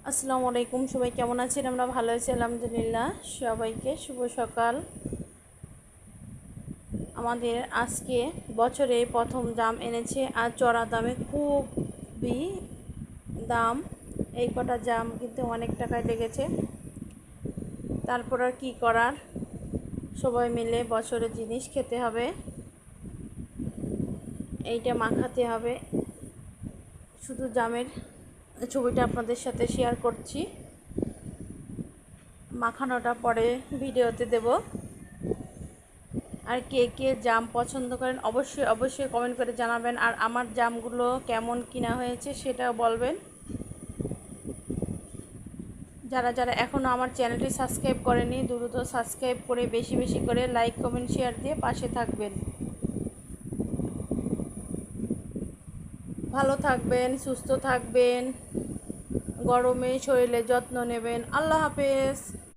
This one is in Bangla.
আসসালামু আলাইকুম, সবাই কেমন আছেন? আমরা ভালো আছি আলহামদুলিল্লাহ। সবাইকে শুভ সকাল। আমাদের আজকে বছরে প্রথম জাম এনেছে আর চড়া দামে, খুবই দাম। এই কটা জাম কিন্তু অনেক টাকায় লেগেছে। তারপর আর কী করার, সবাই মিলে বছরের জিনিস খেতে হবে, এইটা মাখাতে হবে। শুধু জামের ছবিটা আপনাদের সাথে শেয়ার করছি, মাখানোটা পরে ভিডিওতে দেব। আর কে কে জাম পছন্দ করেন অবশ্যই অবশ্যই কমেন্ট করে জানাবেন। আর আমার জামগুলো কেমন কিনা হয়েছে সেটাও বলবেন। যারা যারা এখনও আমার চ্যানেলটি সাবস্ক্রাইব করেনি, দ্রুত সাবস্ক্রাইব করে বেশি বেশি করে লাইক কমেন্ট শেয়ার দিয়ে পাশে থাকবেন। ভালো থাকবেন, সুস্থ থাকবেন, গরমে শরীরে যত্ন নেবেন। আল্লাহ হাফেজ।